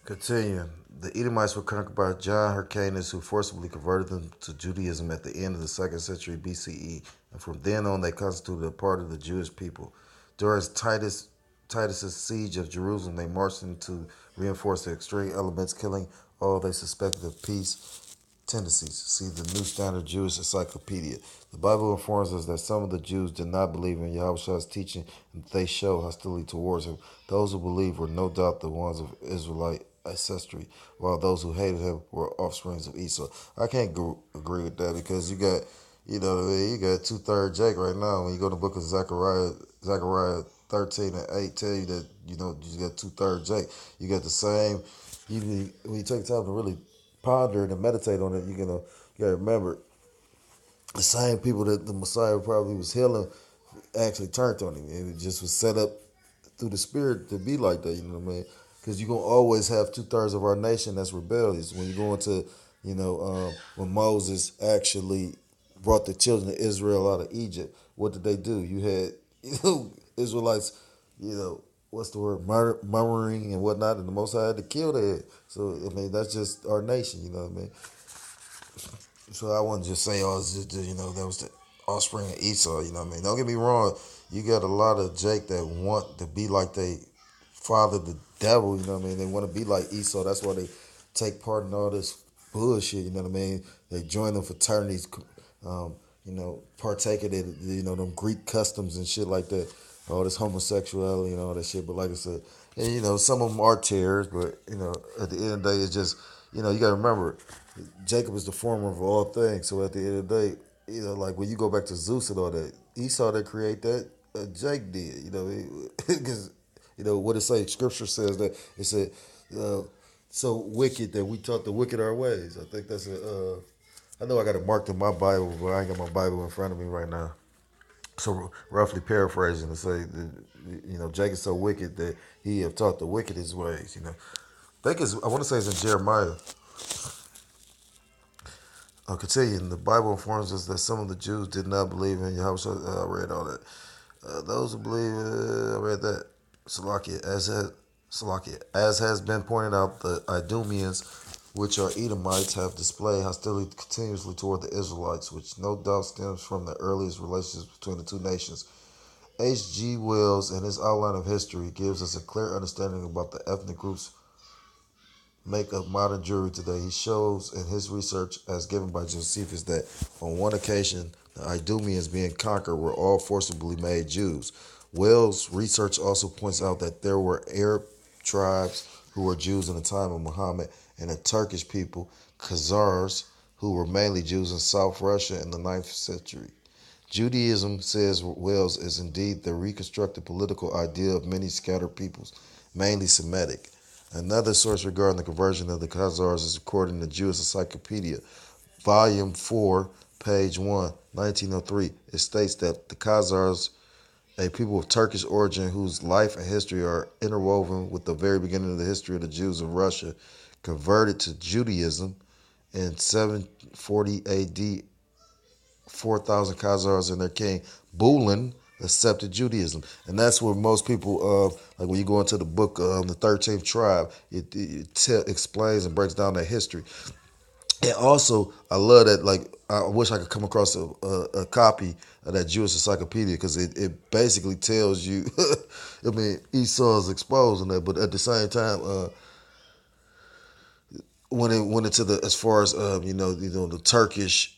Continuing, the Edomites were conquered by John Hyrcanus, who forcibly converted them to Judaism at the end of the 2nd century BCE, and from then on they constituted a part of the Jewish people. During Titus's siege of Jerusalem, they marched in to reinforce the extreme elements, killing all they suspected of peace tendencies. See the New Standard Jewish Encyclopedia. The Bible informs us that some of the Jews did not believe in Yahushua's teaching and they showed hostility towards him. Those who believed were no doubt the ones of Israelite ancestry, while those who hated him were offsprings of Esau. I can't agree with that because you know what I mean, you got 2/3 Jake right now. When you go to the book of Zechariah 13 and 8 tell you that, you got 2/3 Jake. You got the same, when you take time to really ponder and meditate on it, you gotta remember the same people that the Messiah probably was healing actually turned on him. It just was set up through the Spirit to be like that. You know what I mean? Because you're gonna always have 2/3 of our nation that's rebellious. When you go into, when Moses actually brought the children of Israel out of Egypt, what did they do? You had Israelites, what's the word, murmuring and whatnot, and the Most High had to kill their. So I mean, that's just our nation. You know what I mean? So I wouldn't just say, oh, it's just, that was the offspring of Esau. You know what I mean? Don't get me wrong. You got a lot of Jake that want to be like they father, the devil. You know what I mean? They want to be like Esau. That's why they take part in all this bullshit. You know what I mean? They join them fraternities. Partake of it. Them Greek customs and shit like that. All this homosexuality and all that shit. But like I said, and some of them are terrorists. But at the end of the day, it's just you got to remember. Jacob is the former of all things. So at the end of the day, like when you go back to Zeus and all that, Esau didn't create that. Jake did. Because what it say. Scripture says that it said, "So wicked that we taught the wicked our ways." I think that's a. I know I got it marked in my Bible, but I ain't got my Bible in front of me right now. So roughly paraphrasing to say, that, Jake is so wicked that he have taught the wicked his ways. I want to say it's in Jeremiah. I'll continue. The Bible informs us that some of the Jews did not believe in Yahweh. I read all that. Those who believe, I read that. As has been pointed out, the Idumeans, which are Edomites, have displayed hostility continuously toward the Israelites, which no doubt stems from the earliest relationships between the two nations. H. G. Wells, in his outline of history, gives us a clear understanding about the ethnic groups make up modern Jewry today. He shows in his research, as given by Josephus, that on one occasion, the Idumeans being conquered were all forcibly made Jews. Wells' research also points out that there were Arab tribes who were Jews in the time of Muhammad and a Turkish people, Khazars, who were mainly Jews in South Russia in the 9th century. Judaism, says Wells, is indeed the reconstructed political idea of many scattered peoples, mainly Semitic. Another source regarding the conversion of the Khazars is according to Jewish Encyclopedia, Volume 4, page 1, 1903. It states that the Khazars, a people of Turkish origin whose life and history are interwoven with the very beginning of the history of the Jews of Russia, converted to Judaism in 740 AD. 4,000 Khazars and their king Bulan accepted Judaism, and that's where most people, like when you go into the book, the 13th tribe, it explains and breaks down their history. And also, I love that. Like, I wish I could come across a copy of that Jewish encyclopedia because it basically tells you. I mean, Esau is exposing that, but at the same time, when it went into the as far as the Turkish.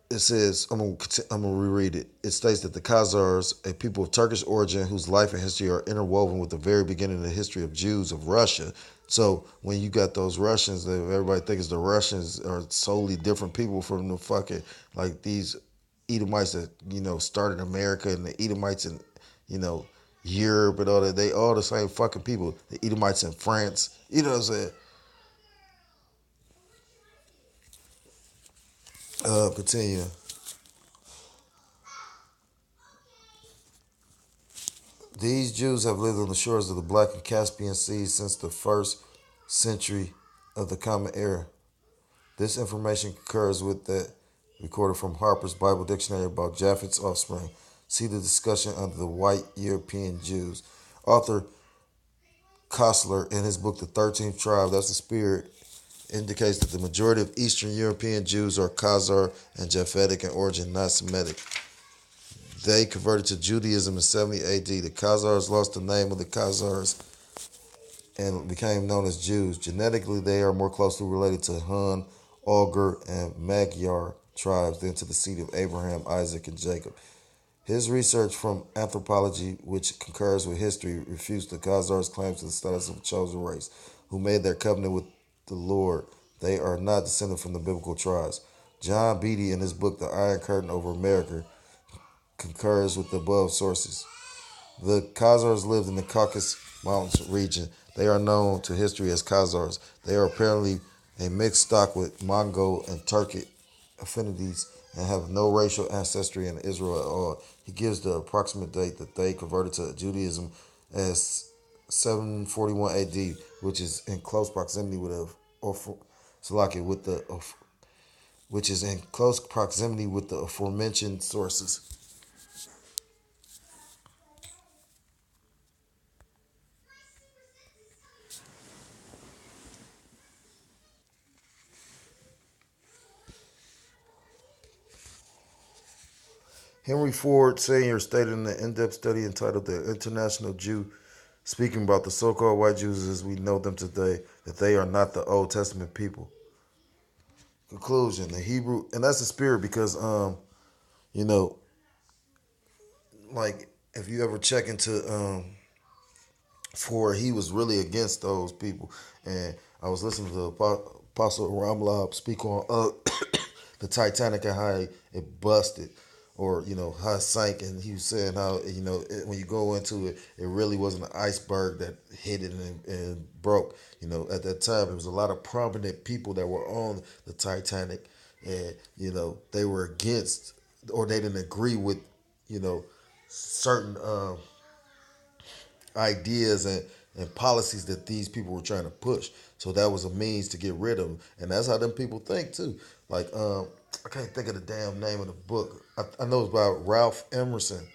It says, I'm gonna reread it. It states that the Khazars, a people of Turkish origin whose life and history are interwoven with the very beginning of the history of Jews of Russia. So when you got those Russians, that everybody thinks the Russians are solely different people from the fucking like these Edomites that started America and the Edomites in you know Europe and all that. They all the same fucking people. The Edomites in France. You know what I'm saying? Continue. These Jews have lived on the shores of the Black and Caspian Seas since the first century of the Common Era. This information concurs with that recorded from Harper's Bible Dictionary about Japhet's offspring. See the discussion under the white European Jews. Author Kostler, in his book The 13th Tribe, that's the spirit, indicates that the majority of Eastern European Jews are Khazar and Japhetic in origin, not Semitic. They converted to Judaism in 70 AD. The Khazars lost the name of the Khazars and became known as Jews. Genetically, they are more closely related to Hun, Augur, and Magyar tribes than to the seed of Abraham, Isaac, and Jacob. His research from anthropology, which concurs with history, refutes the Khazars' claims to the status of a chosen race who made their covenant with the Lord. They are not descended from the biblical tribes. John Beatty, in his book The Iron Curtain Over America, concurs with the above sources. The Khazars lived in the Caucasus Mountains region. They are known to history as Khazars. They are apparently a mixed stock with Mongol and Turkic affinities and have no racial ancestry in Israel at all. He gives the approximate date that they converted to Judaism as 741 AD, which is in close proximity with the aforementioned sources. Henry Ford Sr. stated in an in-depth study entitled The International Jew, speaking about the so-called white Jews as we know them today, that they are not the Old Testament people. Conclusion: the Hebrew, and that's the spirit because, you know, like if you ever check into Ford, he was really against those people, and I was listening to Apostle Ramlab speak on the Titanic and how it busted, or how it sank, and he was saying how when you go into it, it really wasn't an iceberg that hit it and broke. At that time, there was a lot of prominent people that were on the Titanic, and they were against, or they didn't agree with certain ideas and policies that these people were trying to push. So that was a means to get rid of them, and that's how them people think too. Like I can't think of the damn name of the book. I know it's by Ralph Emerson,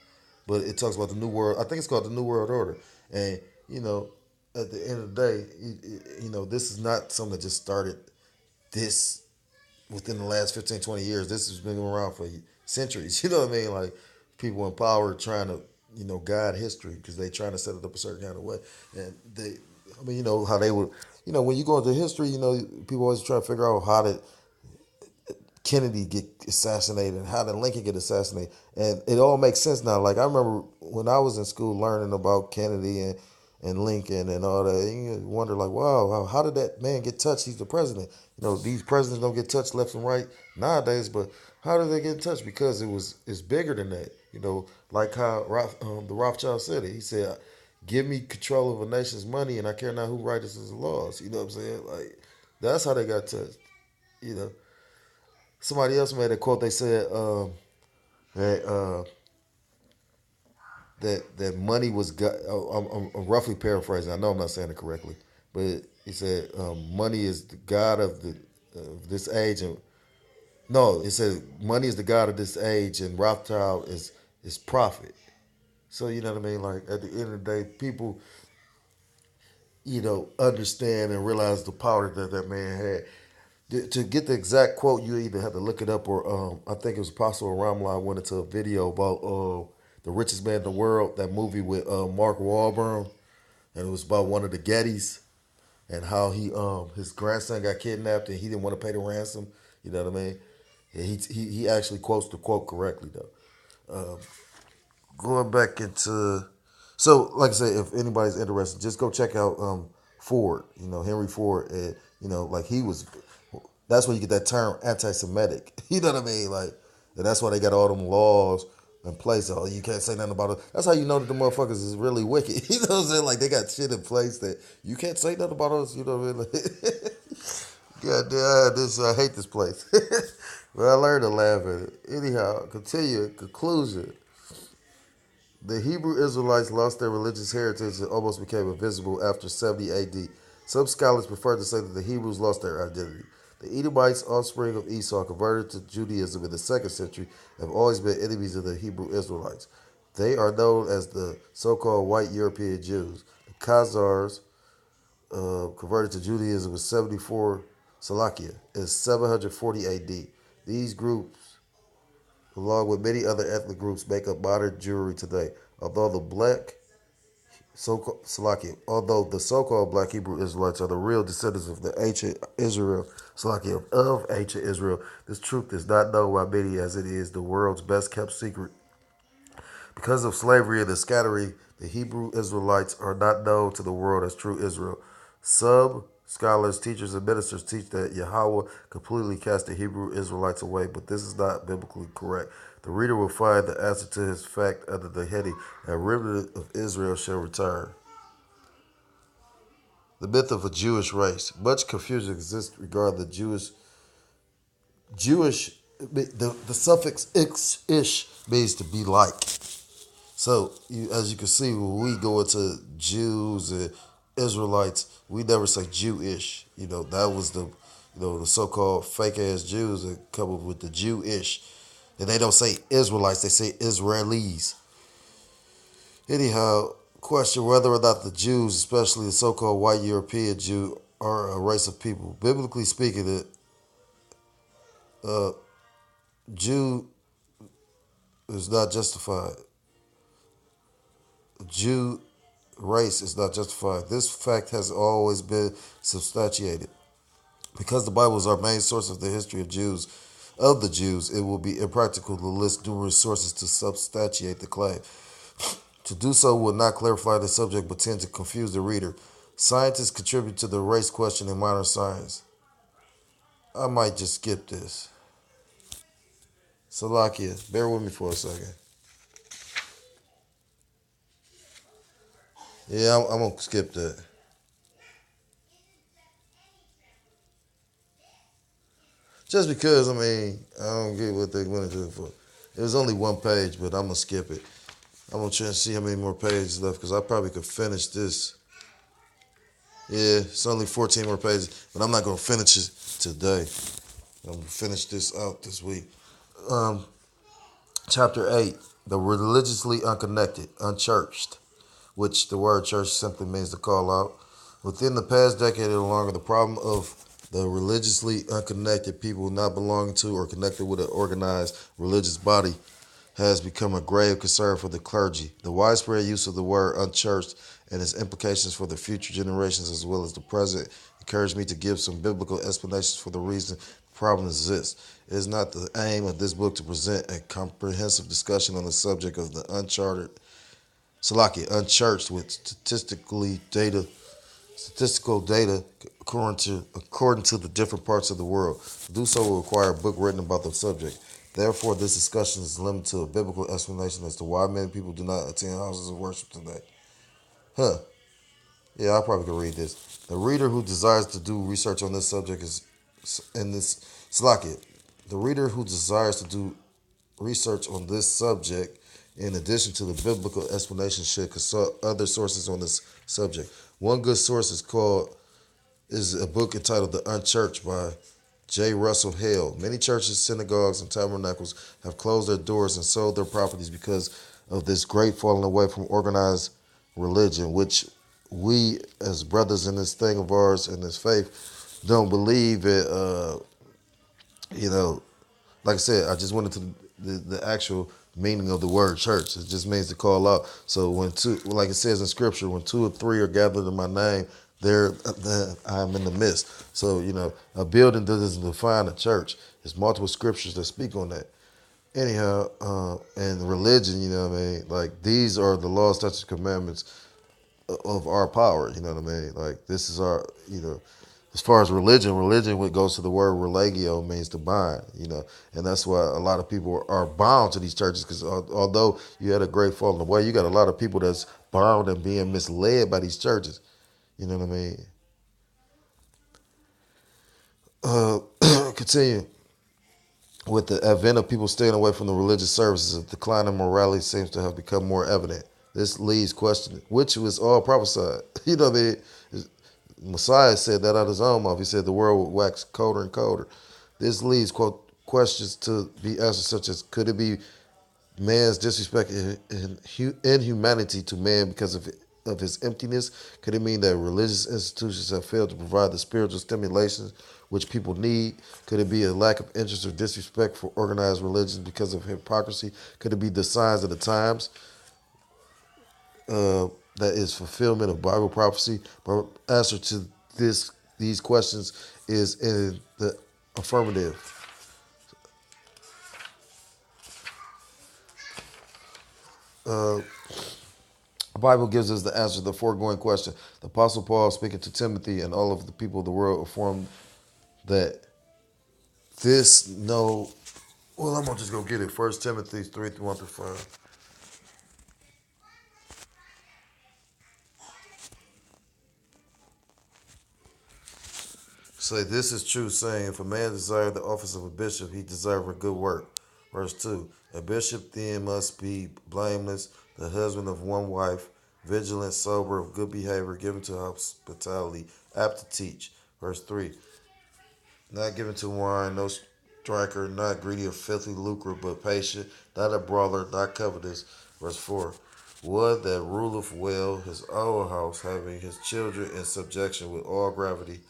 but it talks about the New World. I think it's called the New World Order, and you know, at the end of the day, this is not something that just started this within the last 15, 20 years. This has been around for centuries. You know what I mean? Like people in power trying to, guide history because they trying to set it up a certain kind of way. And how they would, when you go into history, people always try to figure out how did Kennedy get assassinated and how did Lincoln get assassinated. And it all makes sense now. Like I remember when I was in school learning about Kennedy and Lincoln and all that, and you wonder like, wow, how did that man get touched? He's the president. These presidents don't get touched left and right nowadays, but how did they get touched? Because it's bigger than that. Like how the Rothschild said it. He said, "Give me control of a nation's money, and I care not who writes the laws." You know what I'm saying? Like that's how they got touched. You know, somebody else made a quote. They said that that money was God. I'm roughly paraphrasing. I know I'm not saying it correctly, but he said money is the god of this age, and no, it said money is the god of this age, and Rothschild is profit. So you know what I mean? Like at the end of the day, people understand and realize the power that man had. To get the exact quote, you either have to look it up or I think it was Apostle Ramla went into a video about the richest man in the world, that movie with Mark Wahlberg, and it was about one of the Gettys and how his grandson got kidnapped and he didn't want to pay the ransom. You know what I mean? And he actually quotes the quote correctly though. Going back into, so like I say, if anybody's interested, just go check out Ford. Henry Ford. And, like he was. That's where you get that term anti-Semitic. You know what I mean? Like, and that's why they got all them laws in place. Oh, you can't say nothing about it. That's how you know that the motherfuckers is really wicked. You know what I'm saying? Like they got shit in place that you can't say nothing about us. You know what I mean? Like, God damn, I hate this place. But I learned to laugh at it. Anyhow, continue. Conclusion. The Hebrew Israelites lost their religious heritage and almost became invisible after 70 AD. Some scholars prefer to say that the Hebrews lost their identity. The Edomites, offspring of Esau, converted to Judaism in the 2nd century, have always been enemies of the Hebrew Israelites. They are known as the so-called white European Jews. The Khazars converted to Judaism was 74 Salakia in 740 AD. These groups, along with many other ethnic groups, make up modern Jewry today. Although the black so-called Salakia, although the so-called black Hebrew Israelites are the real descendants of the ancient Israel, Salakia, of ancient Israel, this truth is not known by many as it is the world's best kept secret. Because of slavery and the scattering, the Hebrew Israelites are not known to the world as true Israel. Some scholars, teachers, and ministers teach that Yahweh completely cast the Hebrew Israelites away, but this is not biblically correct. The reader will find the answer to his fact under the heading, "A remnant of Israel shall return." The myth of a Jewish race. Much confusion exists regarding the Jewish. The suffix ish means to be like. So, as you can see, when we go into Jews and Israelites, we never say Jewish. That was the so-called fake-ass Jews that come up with the Jewish. And they don't say Israelites, they say Israelis. Anyhow, question whether or not the Jews, especially the so-called white European Jew, are a race of people. Biblically speaking, the Jew is not justified. Jew race is not justified. This fact has always been substantiated. Because the Bible is our main source of the history of the Jews, it will be impractical to list numerous sources to substantiate the claim. To do so would not clarify the subject but tend to confuse the reader. Scientists contribute to the race question in modern science. I might just skip this. Salakia, bear with me for a second. Yeah, I'm going to skip that. Just because, I don't get what they went into it for. It was only one page, but I'm going to skip it. I'm going to try and see how many more pages left because I probably could finish this. Yeah, it's only 14 more pages, but I'm not going to finish it today. I'm going to finish this out this week. Chapter 8, the religiously unconnected, unchurched, which the word church simply means to call out. Within the past decade or longer, the problem of the religiously unconnected people not belonging to or connected with an organized religious body has become a grave concern for the clergy. The widespread use of the word unchurched and its implications for the future generations as well as the present encourage me to give some biblical explanations for the reason the problem exists. It is not the aim of this book to present a comprehensive discussion on the subject of the unchurched with statistical data according to the different parts of the world. To do so will require a book written about the subject. Therefore, this discussion is limited to a biblical explanation as to why many people do not attend houses of worship today. Yeah, I probably could read this. The reader who desires to do research on this subject is in this Slack. The reader who desires to do research on this subject, in addition to the biblical explanation, should consult other sources on this subject. One good source is a book entitled The Unchurched by J. Russell Hale. Many churches, synagogues, and tabernacles have closed their doors and sold their properties because of this great falling away from organized religion, which we, as brothers in this thing of ours, in this faith, don't believe it. Like I said, I just went into the actual meaning of the word church. It just means to call out. So when two, like it says in scripture, when two or three are gathered in my name, there I am in the midst. So, a building doesn't define a church. There's multiple scriptures that speak on that. Anyhow, and religion, like these are the laws, statutes, commandments of our power, Like this is our, as far as religion what goes to the word religio means to bind, and that's why a lot of people are bound to these churches because although you had a great falling away, you got a lot of people that's bound and being misled by these churches. You know what I mean? Continue. With the advent of people staying away from the religious services, a decline in morality seems to have become more evident. This leaves questioning, which was all prophesied. You know what I mean? Messiah said that out of his own mouth. He said the world would wax colder and colder. This leads, quote, questions to be answered such as, could it be man's disrespect and inhumanity to man because of of his emptiness? Could it mean that religious institutions have failed to provide the spiritual stimulations which people need? Could it be a lack of interest or disrespect for organized religions because of hypocrisy? Could it be the signs of the times? uh, that is fulfillment of Bible prophecy? My answer to these questions is in the affirmative. The Bible gives us the answer to the foregoing question. The Apostle Paul, speaking to Timothy and all of the people of the world, affirmed that this no. Well, I'm gonna just go get it. First Timothy 3:1-5. Say, this is true, saying, if a man desire the office of a bishop, he desire a good work. Verse 2. A bishop then must be blameless, the husband of one wife, vigilant, sober, of good behavior, given to hospitality, apt to teach. Verse 3. Not given to wine, no striker, not greedy of filthy lucre, but patient, not a brawler, not covetous. Verse 4. One that ruleth well his own house, having his children in subjection with all gravity.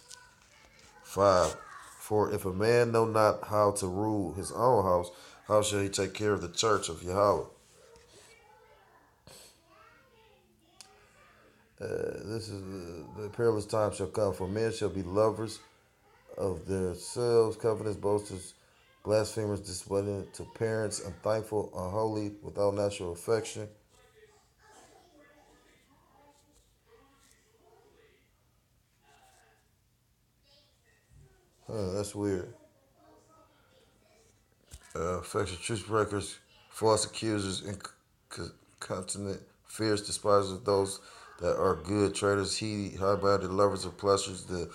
5. For if a man know not how to rule his own house, how shall he take care of the church of Yahweh? This is the perilous time shall come, for men shall be lovers of themselves, covetous, boasters, blasphemers, disobedient to parents, unthankful, unholy, without natural affection. That's weird. Affection, truth breakers, false accusers, incontinent, fierce, despisers of those that are good, traitors, heedy, high-minded, lovers of pleasures, the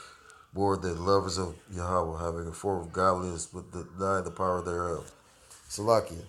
more than lovers of Yahweh, having a form of godliness, but denying the power thereof. Salakia.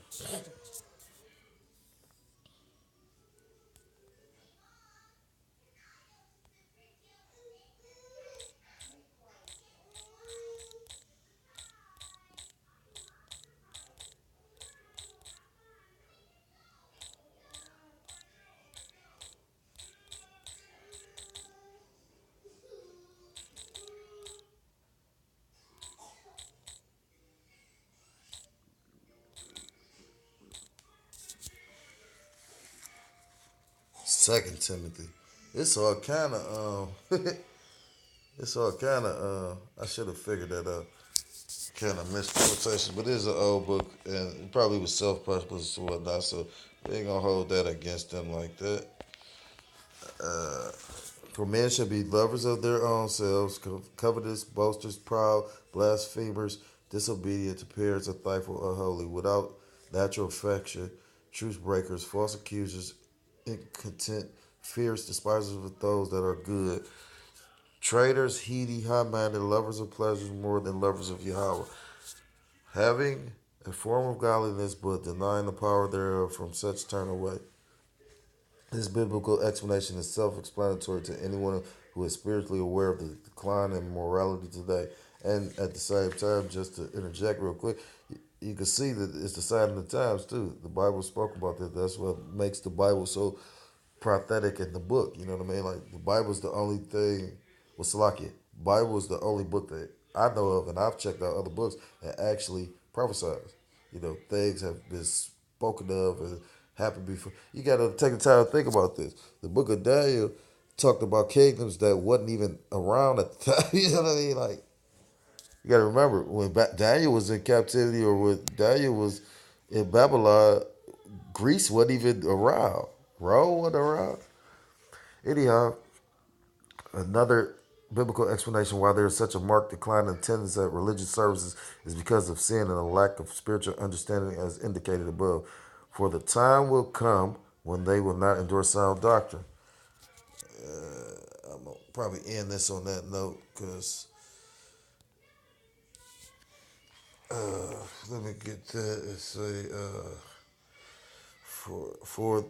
Second Timothy. It's all kind of it's all kind of I should have figured that out. Kind of missed quotation, but it is an old book and it probably was self-published or whatnot, so they ain't gonna hold that against them like that. For men shall be lovers of their own selves, covetous, boasters, proud, blasphemers, disobedient to parents, unthankful, unholy, without natural affection, truce breakers, false accusers, incontent, fierce, despisers of those that are good, traitors, heedy, high-minded, lovers of pleasures more than lovers of Yahweh, having a form of godliness but denying the power thereof. From such turn away. This biblical explanation is self-explanatory to anyone who is spiritually aware of the decline in morality today. And at the same time, just to interject real quick, you can see that it's the sign of the times too. The Bible spoke about that. That's what makes the Bible so prophetic in the book. You know what I mean? Like the Bible's the only thing. Well, Salakia, Bible is the only book that I know of, and I've checked out other books that actually prophesies. You know, things have been spoken of and happened before. You got to take the time to think about this. The book of Daniel talked about kingdoms that wasn't even around at the time. You know what I mean? Like you got to remember when Daniel was in captivity or when Daniel was in Babylon, Greece wasn't even around. Rome wasn't around. Anyhow, another biblical explanation why there is such a marked decline in attendance at religious services is because of sin and a lack of spiritual understanding as indicated above. For the time will come when they will not endure sound doctrine. I'm going to probably end this on that note because let me get that and say, for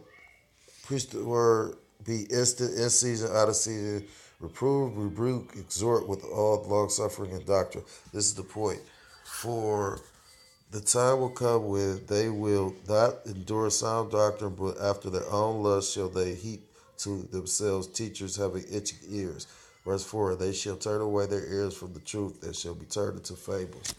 preach the word, be instant, in season, out of season, reprove, rebuke, exhort with all long suffering and doctrine. This is the point. For the time will come when they will not endure sound doctrine, but after their own lust shall they heap to themselves teachers having itching ears. Verse 4, they shall turn away their ears from the truth, and shall be turned into fables.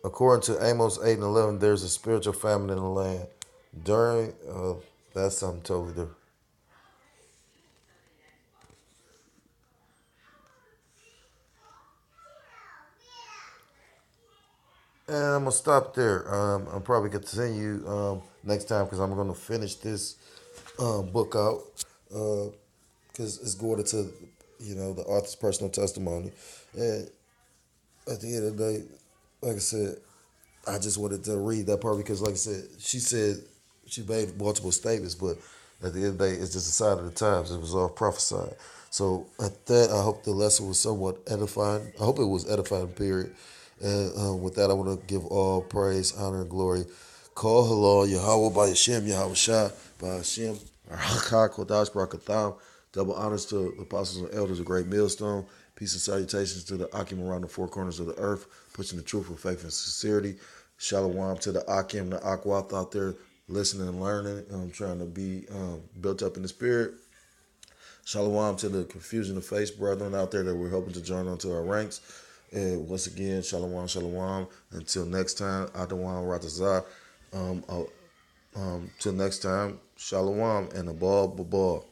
According to Amos 8 and 11, there's a spiritual famine in the land. During, that's something totally different. And I'm gonna stop there. I'll probably continue next time because I'm gonna finish this book out because it's going into the author's personal testimony. And at the end of the day, like I said, I just wanted to read that part because, like I said, she made multiple statements, but at the end of the day, it's just a sign of the times. It was all prophesied. So at that, I hope the lesson was somewhat edifying. I hope it was edifying. Period. And with that, I want to give all praise, honor, and glory. Call halal Yahweh by Hashem, Yahweh Shah by Hashem, Arachah Kodash Barakatham. Double honors to the apostles and elders of Great Millstone. Peace and salutations to the Akim around the four corners of the earth, pushing the truth with faith and sincerity. Shalom to the Akim, the Akwath out there listening and learning, trying to be built up in the spirit. Shalom to the confusion of face brethren out there that we're hoping to join onto our ranks. And once again, shalom, shalom. Until next time, Adawam Ratazah. Till next time, shalom and a ball, ball.